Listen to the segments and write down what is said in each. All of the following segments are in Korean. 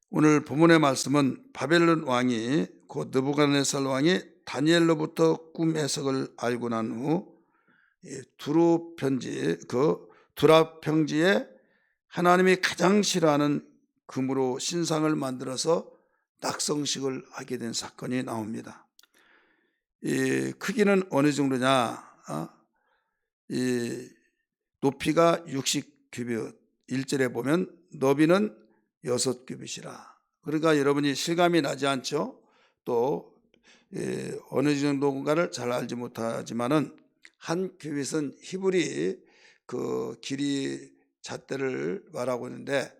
오늘 본문의 말씀은 바벨론 왕이 곧 느부갓네살 왕이 다니엘로부터 꿈 해석을 알고 난 후 두라 평지에 하나님이 가장 싫어하는 금으로 신상을 만들어서 낙성식을 하게 된 사건이 나옵니다. 이 크기는 어느 정도냐? 이 높이가 60규빗, 1절에 보면 너비는 6규빗이라. 그러니까 여러분이 실감이 나지 않죠? 또 어느 정도인가를 잘 알지 못하지만은 한 규빗은 히브리 그 길이 잣대를 말하고 있는데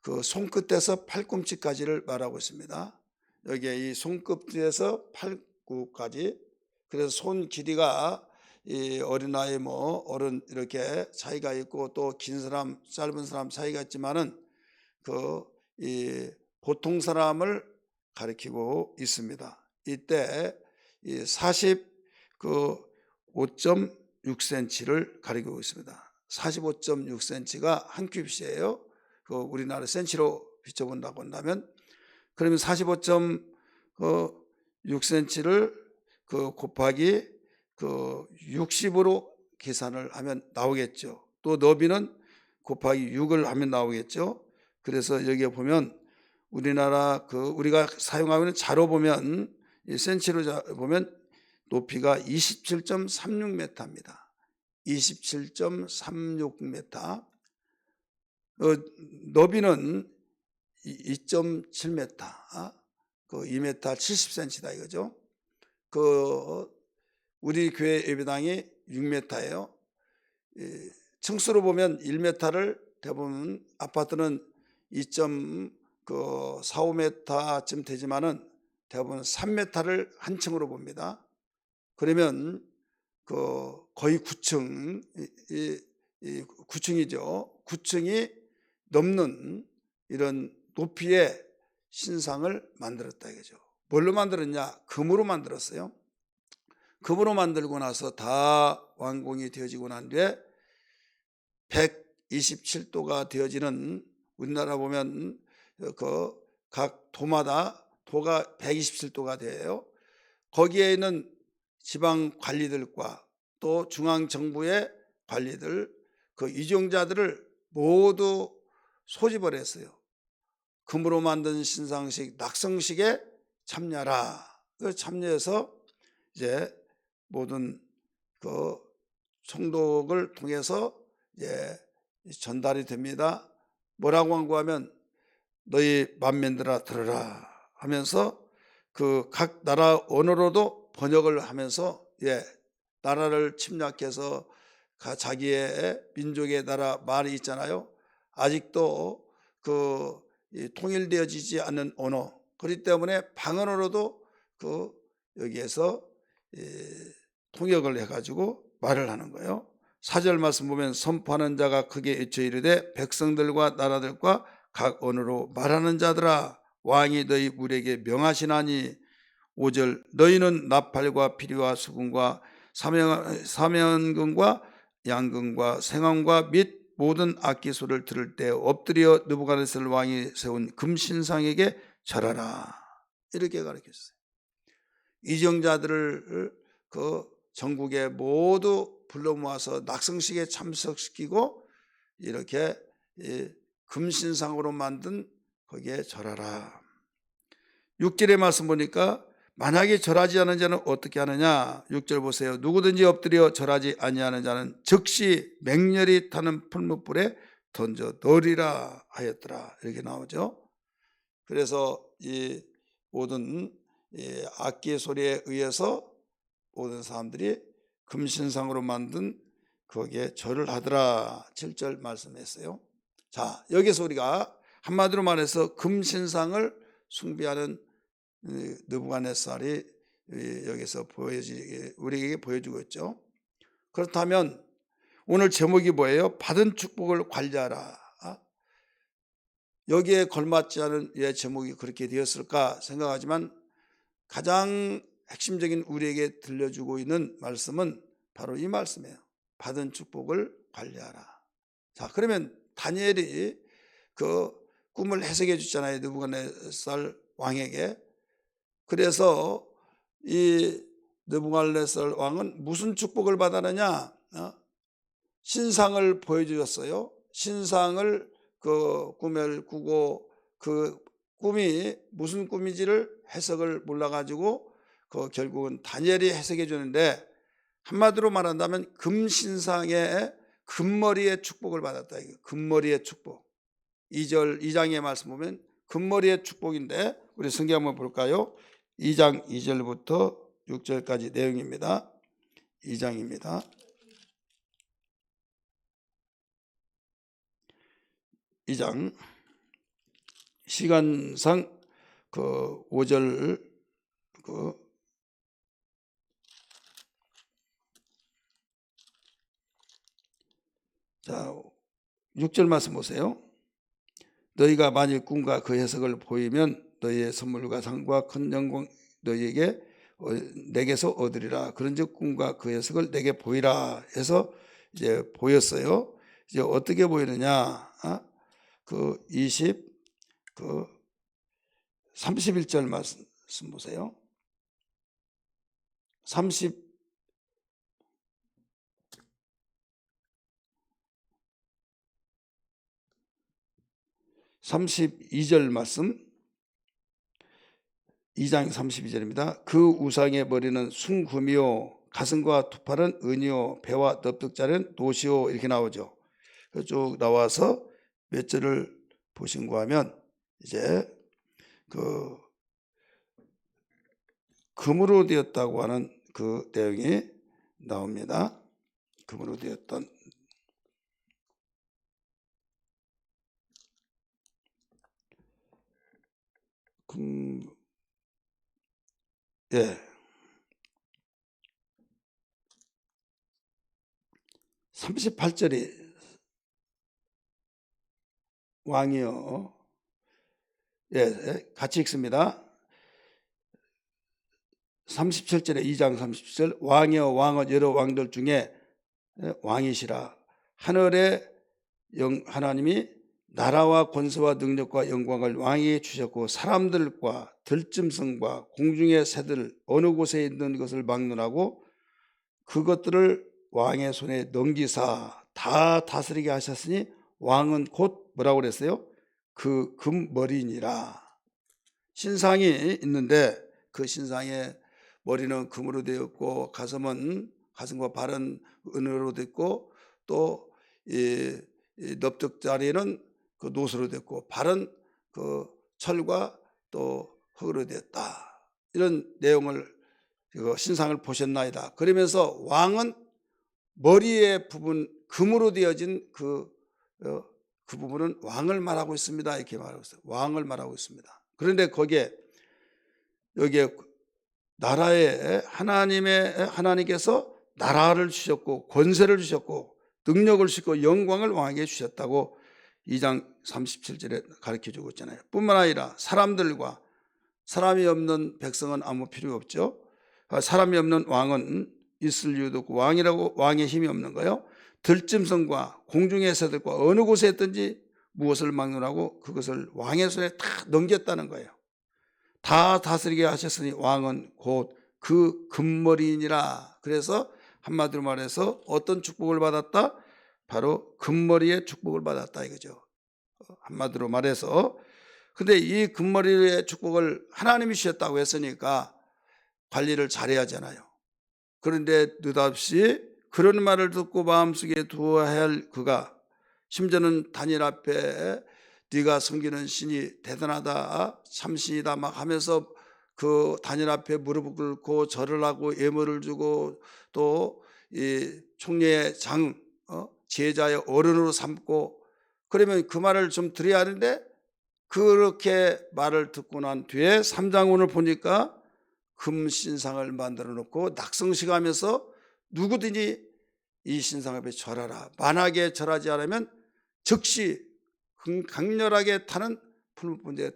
그 손끝에서 팔꿈치까지를 말하고 있습니다. 여기에 이 손끝에서 팔꿈까지, 그래서 손 길이가 이 어린아이 어른 이렇게 차이가 있고 또 긴 사람 짧은 사람 차이가 있지만은 이 보통 사람을 가리키고 있습니다. 이때 이 45.6cm를 가리키고 있습니다. 45.6cm가 한 큐빗이에요. 우리나라 센치로 비춰본다고 한다면, 그러면 45.6cm를 곱하기 60으로 계산을 하면 나오겠죠. 또 너비는 곱하기 6을 하면 나오겠죠. 그래서 여기에 보면 우리나라 우리가 사용하고 있는 자로 보면 이 센치로 보면 높이가 27.36m입니다. 27.36m. 너비는 2.7m, 2m 70cm다 이거죠. 우리 교회 예배당이 6m예요. 층수로 보면 1m를 대부분, 아파트는 2.45m쯤 되지만은 대부분 3m를 한 층으로 봅니다. 그러면 거의 9층, 9층이죠. 9층이 넘는 이런 높이의 신상을 만들었다 이거죠. 뭘로 만들었냐? 금으로 만들었어요. 금으로 만들고 나서 다 완공이 되어지고 난 뒤에 127도가 되어지는, 우리나라 보면 각 도마다 도가 127도가 돼요. 거기에 있는 지방 관리들과 또 중앙정부의 관리들, 이정자들을 모두 소집을 했어요. 금으로 만든 신상식 낙성식에 참여하라. 참여해서 이제 모든 총독을 통해서 이제 전달이 됩니다. 뭐라고 한거하면 너희 만민들아 들으라 하면서 각 나라 언어로도 번역을 하면서 나라를 침략해서 자기의 민족의 나라 말이 있잖아요. 아직도 통일되어지지 않는 언어, 그렇기 때문에 방언으로도 여기에서 통역을 해가지고 말을 하는 거예요. 4절 말씀 보면 선포하는 자가 크게 외쳐 이르되 백성들과 나라들과 각 언어로 말하는 자들아 왕이 너희 무리에게 명하시나니 5절 너희는 나팔과 피리와 수금과 사면금과 양금과 생황과 및 모든 악기소를 들을 때 엎드려 느부갓네살 왕이 세운 금신상에게 절하라. 이렇게 가르쳤어요. 이정자들을 전국에 모두 불러 모아서 낙성식에 참석시키고 이렇게 금신상으로 만든 거기에 절하라. 6절의 말씀 보니까 만약에 절하지 않은 자는 어떻게 하느냐? 6절 보세요. 누구든지 엎드려 절하지 아니하는 자는 즉시 맹렬히 타는 풀무불에 던져 넣으리라 하였더라. 이렇게 나오죠. 그래서 이 모든 악기의 소리에 의해서 모든 사람들이 금신상으로 만든 거기에 절을 하더라. 7절 말씀했어요. 자, 여기서 우리가 한마디로 말해서 금신상을 숭배하는 느부갓네살이 여기서 우리에게 보여주고 있죠. 그렇다면 오늘 제목이 뭐예요? 받은 축복을 관리하라. 여기에 걸맞지 않은 왜 제목이 그렇게 되었을까 생각하지만 가장 핵심적인 우리에게 들려주고 있는 말씀은 바로 이 말씀이에요. 받은 축복을 관리하라. 자, 그러면 다니엘이 꿈을 해석해 주잖아요. 느부갓네살 왕에게. 그래서 이 느부갓네살 왕은 무슨 축복을 받았느냐? 신상을 보여주셨어요. 신상을 그 꿈을 꾸고 그 꿈이 무슨 꿈인지를 해석을 몰라가지고 그 결국은 다니엘이 해석해 주는데, 한마디로 말한다면 금신상의 금머리의 축복을 받았다. 금머리의 축복. 2장의 말씀 보면 금머리의 축복인데, 우리 성경 한번 볼까요? 2장 2절부터 6절까지 내용입니다. 2장입니다. 2장 시간상 그 5절 자 6절 말씀 보세요. 너희가 만일 꿈과 그 해석을 보이면 너희의 선물과 상과 큰 영광 너희에게 내게서 얻으리라. 그런즉 꿈과 그 해석을 내게 보이라 해서 이제 보였어요. 이제 어떻게 보이느냐? 그 31절 말씀 보세요. 32절 말씀, 2장 32절입니다. 그 우상의 머리는 순금이요 가슴과 두 팔은 은이요 배와 넙득자는 노시요 이렇게 나오죠. 쭉 나와서 몇 절을 보신고 하면 이제 그 금으로 되었다고 하는 그 내용이 나옵니다. 금으로 되었던 예. 38절이 왕이요. 예, 같이 읽습니다. 37절에 2장 37절 왕이여 왕은 여러 왕들 중에 왕이시라. 하늘의 하나님이 나라와 권세와 능력과 영광을 왕에게 주셨고 사람들과 들짐승과 공중의 새들 어느 곳에 있는 것을 막론하고 그것들을 왕의 손에 넘기사 다 다스리게 하셨으니 왕은 곧 뭐라고 그랬어요? 그 금머리니라. 신상이 있는데 그 신상의 머리는 금으로 되었고 가슴과 발은 은으로 됐고 또 이 넙득자리는 그 노수로 됐고 발은 그 철과 또 흙으로 되었다. 이런 내용을 신상을 보셨나이다. 그러면서 왕은 머리의 부분 금으로 되어진 그 부분은 왕을 말하고 있습니다. 이렇게 말하고 있어요. 왕을 말하고 있습니다. 그런데 여기에 나라에 하나님께서 나라를 주셨고 권세를 주셨고 능력을 주셨고 영광을 왕에게 주셨다고 2장 37절에 가르쳐주고 있잖아요. 뿐만 아니라 사람이 없는 백성은 아무 필요 없죠. 사람이 없는 왕은 있을 이유도 없고 왕의 힘이 없는 거예요. 들짐승과 공중의 새들과 어느 곳에 있든지 무엇을 막론하고 그것을 왕의 손에 다 넘겼다는 거예요. 다 다스리게 하셨으니 왕은 곧 그 금머리이니라. 그래서 한마디로 말해서 어떤 축복을 받았다? 바로 금머리의 축복을 받았다 이거죠. 한마디로 말해서. 근데 이 금머리의 축복을 하나님이 주셨다고 했으니까 관리를 잘해야 하잖아요. 그런데 느닷없이 그런 말을 듣고 마음속에 두어야 할 그가 심지어는 다니엘 앞에 네가 섬기는 신이 대단하다 참신이다 막 하면서 그 다니엘 앞에 무릎을 꿇고 절을 하고 예물을 주고 또 이 총리의 제자의 어른으로 삼고 그러면 그 말을 좀 드려야 하는데 그렇게 말을 듣고 난 뒤에 3장 오늘 보니까 금신상을 만들어 놓고 낙성식 하면서 누구든지 이 신상 앞에 절하라. 만약에 절하지 않으면 즉시 강렬하게 타는 풀무분대에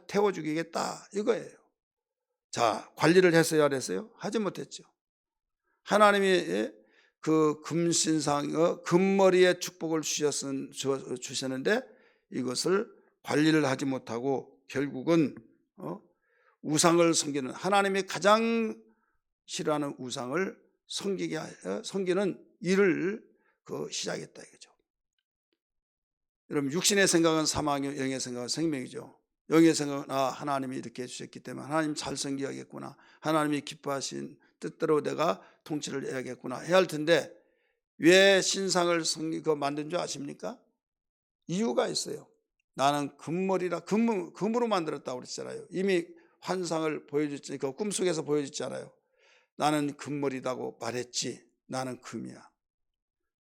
태워 죽이겠다 이거예요. 자, 관리를 했어요 안 했어요? 하지 못했죠. 하나님이 그 금신상 금머리에 축복을 주셨는데 이것을 관리를 하지 못하고 결국은 우상을 섬기는, 하나님이 가장 싫어하는 우상을 섬기는 일을 시작했다 이거죠. 여러분, 육신의 생각은 사망이요 영의 생각은 생명이죠. 영의 생각은 하나님이 이렇게 해주셨기 때문에 하나님 잘 섬겨야겠구나, 하나님이 기뻐하신 뜻대로 내가 통치를 해야겠구나 해야 할 텐데, 왜 신상을 만든 줄 아십니까? 이유가 있어요. 나는 금머리라, 금으로 만들었다고 그랬잖아요. 이미 환상을 보여줬지, 그 꿈속에서 보여줬잖아요. 나는 금머리라고 말했지, 나는 금이야.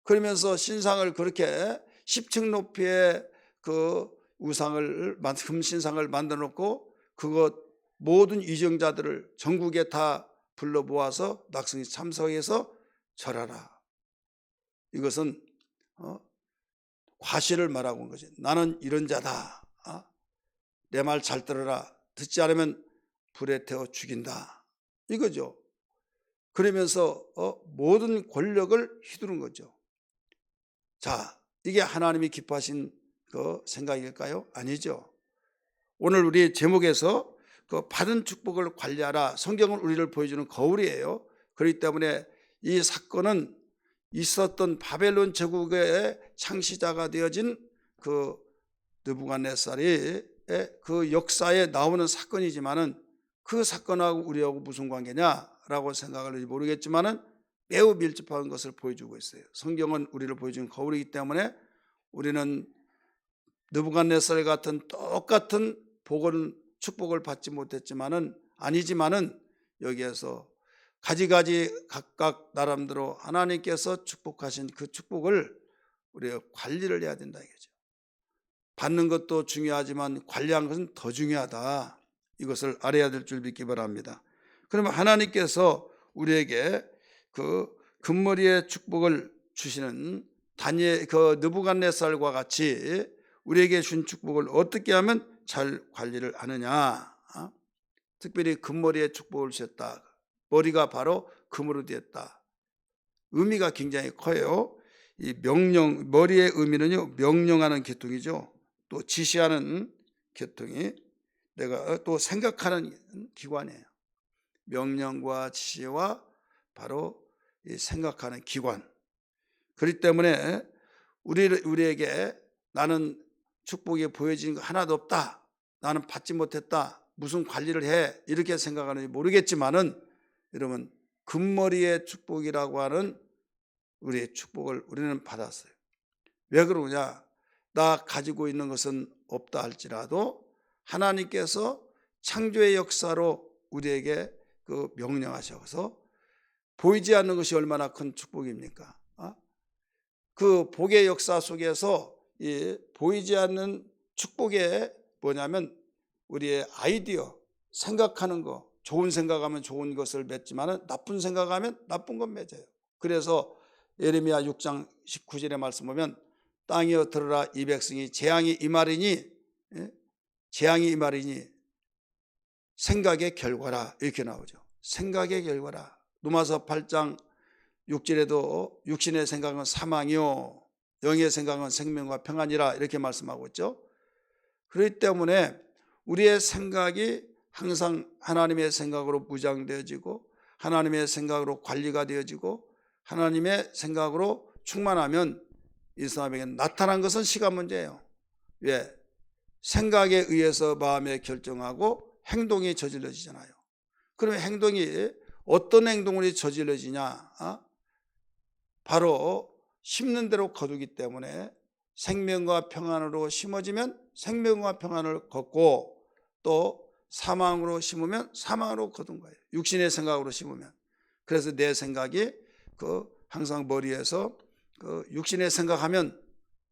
그러면서 신상을 그렇게 10층 높이의 그 우상을, 금신상을 만들어 놓고 그것 모든 위정자들을 전국에 다 불러 모아서 낙성이 참석해서 절하라. 이것은 과실을 말하고 온 거지. 나는 이런 자다. 내 말 잘 들어라. 듣지 않으면 불에 태워 죽인다. 이거죠. 그러면서 모든 권력을 휘두른 거죠. 자, 이게 하나님이 기뻐하신 그 생각일까요? 아니죠. 오늘 우리 제목에서 그 받은 축복을 관리하라, 성경은 우리를 보여주는 거울이에요. 그렇기 때문에 이 사건은 있었던 바벨론 제국의 창시자가 되어진 그 느부갓네살이 그 역사에 나오는 사건이지만은, 그 사건하고 우리하고 무슨 관계냐라고 생각할지 모르겠지만은 매우 밀접한 것을 보여주고 있어요. 성경은 우리를 보여주는 거울이기 때문에 우리는 느부갓네살 같은 똑같은 축복을 받지 못했지만은, 아니지만은 여기에서 가지가지 각각 나름대로 하나님께서 축복하신 그 축복을 우리가 관리를 해야 된다 이거죠. 받는 것도 중요하지만 관리하는 것은 더 중요하다. 이것을 알아야 될 줄 믿기 바랍니다. 그러면 하나님께서 우리에게 그 금머리의 축복을 주시는 그 느부갓네살과 같이 우리에게 준 축복을 어떻게 하면 잘 관리를 하느냐. 특별히 금머리의 축복을 주셨다. 머리가 바로 금으로 되었다. 의미가 굉장히 커요. 이 머리의 의미는요, 명령하는 계통이죠. 또 지시하는 계통이, 내가 또 생각하는 기관이에요. 명령과 지시와 바로 이 생각하는 기관. 그렇기 때문에 우리에게 나는 축복이 보여지는 거 하나도 없다, 나는 받지 못했다, 무슨 관리를 해, 이렇게 생각하는지 모르겠지만은, 여러분, 금머리의 축복이라고 하는 우리의 축복을 우리는 받았어요. 왜 그러냐? 나 가지고 있는 것은 없다 할지라도 하나님께서 창조의 역사로 우리에게 그 명령하셔서 보이지 않는 것이 얼마나 큰 축복입니까? 그 복의 역사 속에서 이 보이지 않는 축복에 뭐냐면, 우리의 아이디어, 생각하는 거, 좋은 생각하면 좋은 것을 맺지만 나쁜 생각하면 나쁜 것 맺어요. 그래서 예레미야 6장 19절의 말씀 보면, 땅이여 들으라, 이 백성이 재앙이 임하리니, 재앙이 임하리니 생각의 결과라, 이렇게 나오죠. 생각의 결과라. 로마서 8장 6절에도 육신의 생각은 사망이요 영의 생각은 생명과 평안이라, 이렇게 말씀하고 있죠. 그렇기 때문에 우리의 생각이 항상 하나님의 생각으로 무장되어지고 하나님의 생각으로 관리가 되어지고 하나님의 생각으로 충만하면 이 사람에게 나타난 것은 시간 문제예요. 왜? 생각에 의해서 마음에 결정하고 행동이 저질러지잖아요. 그러면 행동이 어떤 행동으로 저질러지냐? 바로 심는 대로 거두기 때문에 생명과 평안으로 심어지면 생명과 평안을 걷고, 또 사망으로 심으면 사망으로 거둔 거예요. 육신의 생각으로 심으면. 그래서 내 생각이 항상 머리에서 육신의 생각하면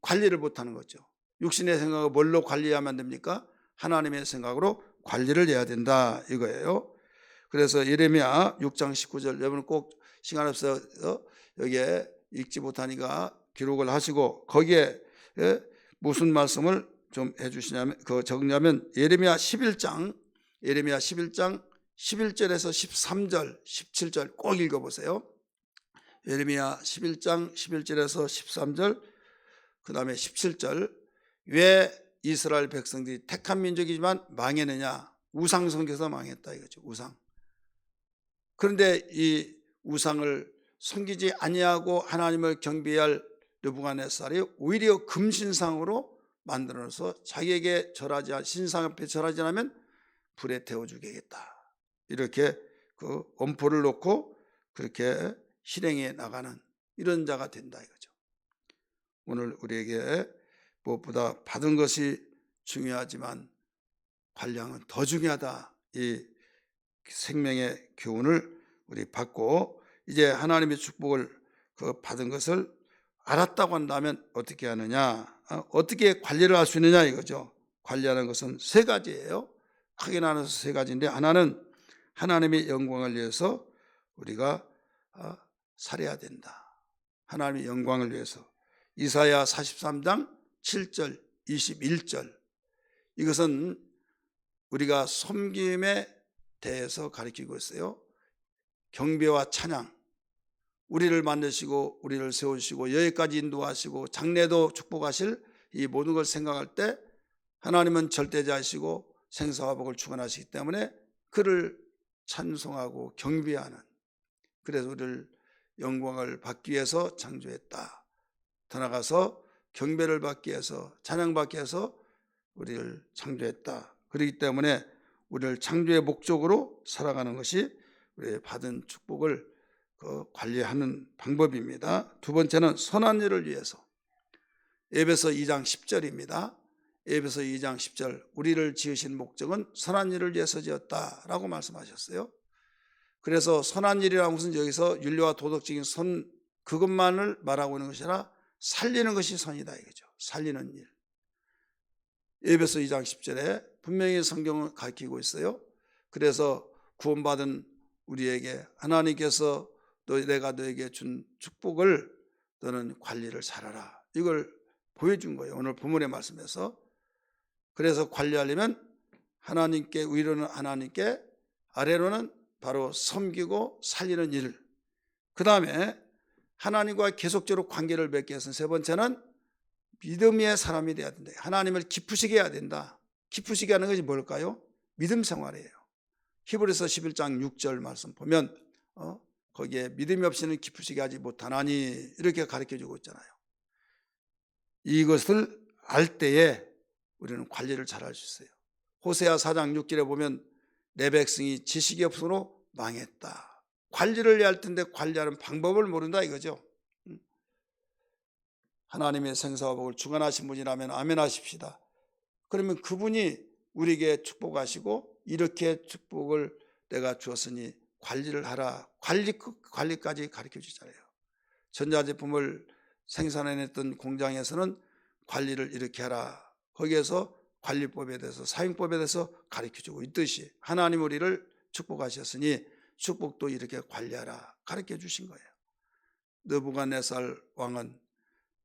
관리를 못하는 거죠. 육신의 생각을 뭘로 관리하면 됩니까? 하나님의 생각으로 관리를 해야 된다 이거예요. 그래서 예레미야 6장 19절, 여러분 꼭 시간 없어서 여기에 읽지 못하니까 기록을 하시고, 거기에 무슨 말씀을 좀 해주시냐면, 적냐면 예레미야 11장 11절에서 13절 17절 꼭 읽어보세요. 예레미야 11장 11절에서 13절, 그 다음에 17절. 왜 이스라엘 백성들이 택한 민족이지만 망했느냐? 우상 섬겨서 망했다 이거죠. 우상. 그런데 이 우상을 섬기지 아니하고 하나님을 경배할 느부갓네살이 오히려 금신상으로 만들어서 자기에게 절하지 신상 앞에 절하지 않으면 불에 태워 죽이겠다. 이렇게 그 엄포를 놓고 그렇게 실행해 나가는 이런 자가 된다 이거죠. 오늘 우리에게 무엇보다 받은 것이 중요하지만 관량은 더 중요하다. 이 생명의 교훈을 우리 받고 이제 하나님의 축복을 그 받은 것을 알았다고 한다면 어떻게 하느냐? 어떻게 관리를 할 수 있느냐 이거죠. 관리하는 것은 세 가지예요. 크게 나눠서 세 가지인데 하나는 하나님의 영광을 위해서 우리가 살아야 된다. 하나님의 영광을 위해서. 이사야 43장 7절 21절 이것은 우리가 섬김에 대해서 가르치고 있어요. 경배와 찬양, 우리를 만드시고 우리를 세우시고 여기까지 인도하시고 장래도 축복하실 이 모든 걸 생각할 때 하나님은 절대자이시고 생사와 복을 주관하시기 때문에 그를 찬송하고 경배하는, 그래서 우리를 영광을 받기 위해서 창조했다. 더 나아가서 경배를 받기 위해서 찬양받기 위해서 우리를 창조했다. 그렇기 때문에 우리를 창조의 목적으로 살아가는 것이 우리의 받은 축복을 관리하는 방법입니다. 두 번째는 선한 일을 위해서. 에베소 2장 10절입니다. 에베소 2장 10절 우리를 지으신 목적은 선한 일을 위해서 지었다라고 말씀하셨어요. 그래서 선한 일이라는 것은 여기서 윤리와 도덕적인 선 그것만을 말하고 있는 것이 아니라 살리는 것이 선이다 이거죠. 살리는 일. 에베소 2장 10절에 분명히 성경을 가르치고 있어요. 그래서 구원받은 우리에게 하나님께서 내가 너에게 준 축복을 너는 관리를 잘하라. 이걸 보여준 거예요. 오늘 본문의 말씀에서. 그래서 관리하려면 하나님께 위로는 하나님께 아래로는 바로 섬기고 살리는 일. 그 다음에 하나님과 계속적으로 관계를 맺기 위해서는 세 번째는 믿음의 사람이 돼야 된다. 하나님을 기쁘시게 해야 된다. 기쁘시게 하는 것이 뭘까요? 믿음 생활이에요. 히브리서 11장 6절 말씀 보면 거기에 믿음이 없이는 기쁘시게 하지 못하나니 이렇게 가르쳐주고 있잖아요. 이것을 알 때에 우리는 관리를 잘할 수 있어요. 호세아 4장 6절에 보면 내 백성이 지식이 없으므로 망했다. 관리를 해야 할 텐데 관리하는 방법을 모른다 이거죠. 하나님의 생사와 복을 주관하신 분이라면 아멘 하십시다. 그러면 그분이 우리에게 축복하시고 이렇게 축복을 내가 주었으니 관리를 하라. 관리까지 가르쳐 주잖아요. 전자제품을 생산해냈던 공장에서는 관리를 이렇게 하라. 거기에서 관리법에 대해서 사용법에 대해서 가르쳐 주고 있듯이 하나님 우리를 축복하셨으니 축복도 이렇게 관리하라 가르쳐 주신 거예요. 느부갓네살 왕은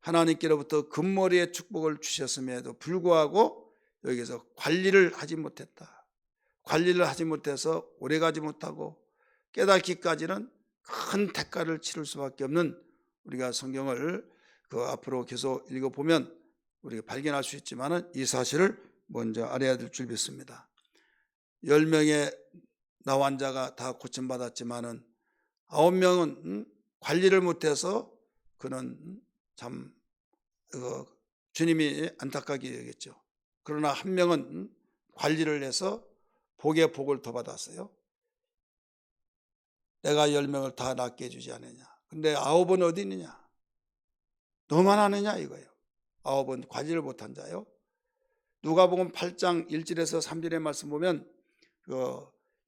하나님께로부터 금머리의 축복을 주셨음에도 불구하고 여기서 관리를 하지 못했다. 관리를 하지 못해서 오래가지 못하고 깨닫기까지는 큰 대가를 치를 수밖에 없는, 우리가 성경을 앞으로 계속 읽어보면 우리가 발견할 수 있지만 이 사실을 먼저 알아야 될 줄 믿습니다. 10명의 나환자가 다 고침받았지만 9명은 관리를 못해서 그는 참 주님이 안타깝게 여겼죠. 그러나 한 명은 관리를 해서 복의 복을 더 받았어요. 내가 10명을 다 낫게 해주지 않느냐. 근데 9은 어디 있느냐. 너만 하느냐 이거예요. 9은 관리를 못한 자요. 누가복음 8장 1절에서 3절의 말씀 보면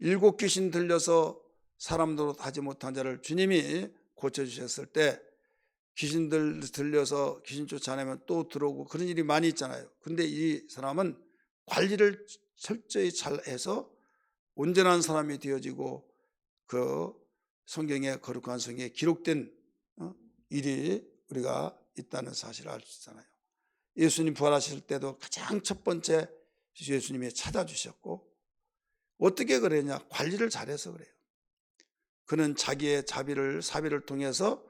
7 귀신 들려서 사람들로 하지 못한 자를 주님이 고쳐주셨을 때 귀신들 들려서 귀신 쫓아내면 또 들어오고 그런 일이 많이 있잖아요. 근데 이 사람은 관리를 철저히 잘해서 온전한 사람이 되어지고 그 성경에 거룩한 성경에 기록된 일이 우리가 있다는 사실을 알 수 있잖아요. 예수님 부활하실 때도 가장 첫 번째 예수님이 찾아주셨고 어떻게 그랬냐? 관리를 잘해서 그래요. 그는 자기의 사비를 통해서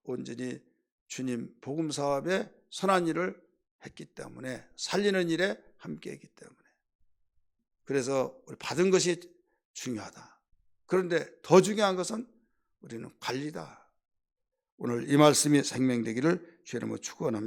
온전히 주님 복음 사업에 선한 일을 했기 때문에, 살리는 일에 함께 했기 때문에, 그래서 우리 받은 것이 중요하다. 그런데 더 중요한 것은 우리는 관리다. 오늘 이 말씀이 생명되기를 주의 이름으로 축원합니다.